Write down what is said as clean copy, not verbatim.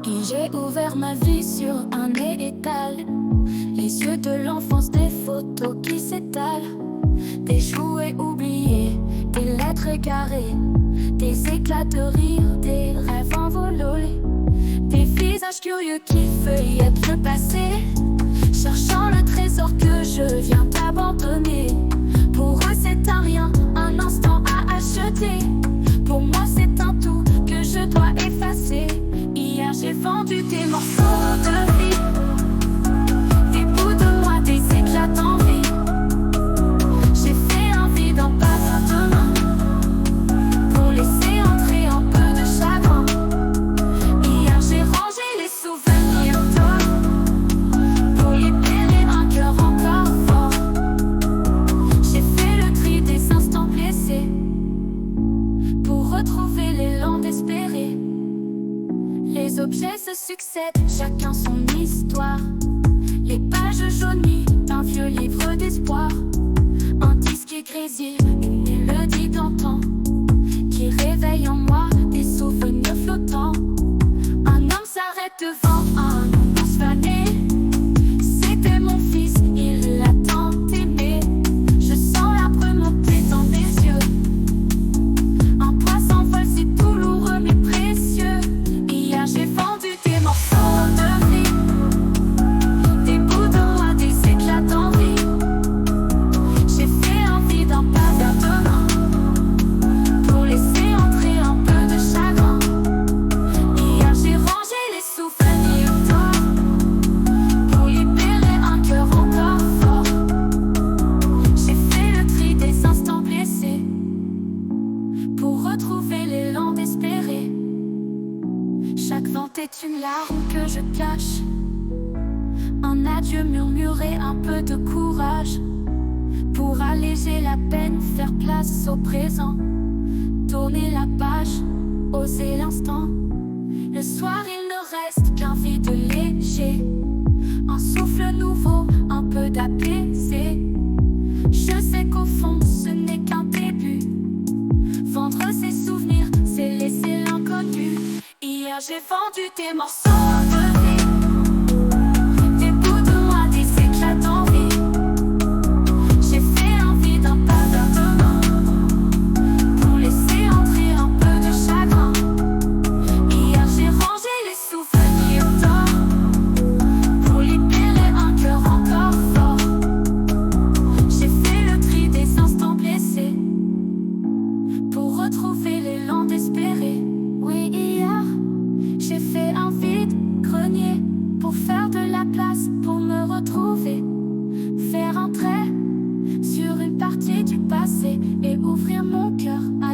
Et j'ai ouvert ma vie sur un étal. Les yeux de l'enfance, des photos qui s'étalent. Des jouets oubliés, des lettres carrées, des éclats de rire, des rêves envolés. Des visages curieux qui feuillettent le passé, cherchant le trésor que je viens d'abandonner. Pour eux c'est un rien, un instant à acheter. Pour moi c'est un tout que je dois effacer. Hier j'ai vendu des morceaux de vie, des bouts de moi, des éclats d'envie. J'ai fait un vide en passant demain, pour laisser entrer un peu de chagrin. Hier j'ai rangé les souvenirs d'eux, pour libérer un cœur encore fort. J'ai fait le tri des instants blessés, pour retrouver l'élan d'espérer. Les objets se succèdent, chacun son histoire. Les pages jaunies d'un vieux livre d'espoir. Un disque qui grésille, une mélodie d'antan, qui réveille en moi des souvenirs flottants. Un homme s'arrête devant un immense fané. C'était mon fils, il l'a tant aimé. Je sens la brume monter dans mes yeux. Un poids s'envole, c'est douloureux mais précieux. Hier j'ai vendu des morceaux de vie, des bouts de moi, des éclats d'envie. J'ai fait un vide, un pas vers demain, pour laisser entrer un peu de chagrin. Hier j'ai rangé les souvenirs d'eux, pour libérer un cœur encore fort. J'ai fait le tri des instants blessés, pour retrouver l'élan d'espérer. Chaque vente est une larme que je cache, un adieu murmuré, un peu de courage, pour alléger la peine, faire place au présent. Tourner la page, oser l'instant. Le soir il ne reste qu'un vide léger, un souffle nouveau, un peu d'apaisé. Je sais qu'au fond ce n'est qu'un début. Vendre ses souvenirs, c'est laisser l'inconnu. Hier j'ai vendu des morceaux de vie, des bouts de moi, des éclats d'envie. J'ai fait un vide, un pas vers demain, pour laisser entrer un peu de chagrin. Hier j'ai rangé les souvenirs d'eux, pour libérer un cœur encore fort. J'ai fait le tri des instants blessés, pour retrouver l'élan d'espérer. Oui, hier j'ai fait un vide grenier, pour faire de la place, pour me retrouver. Faire un trait sur une partie du passé et ouvrir mon cœur à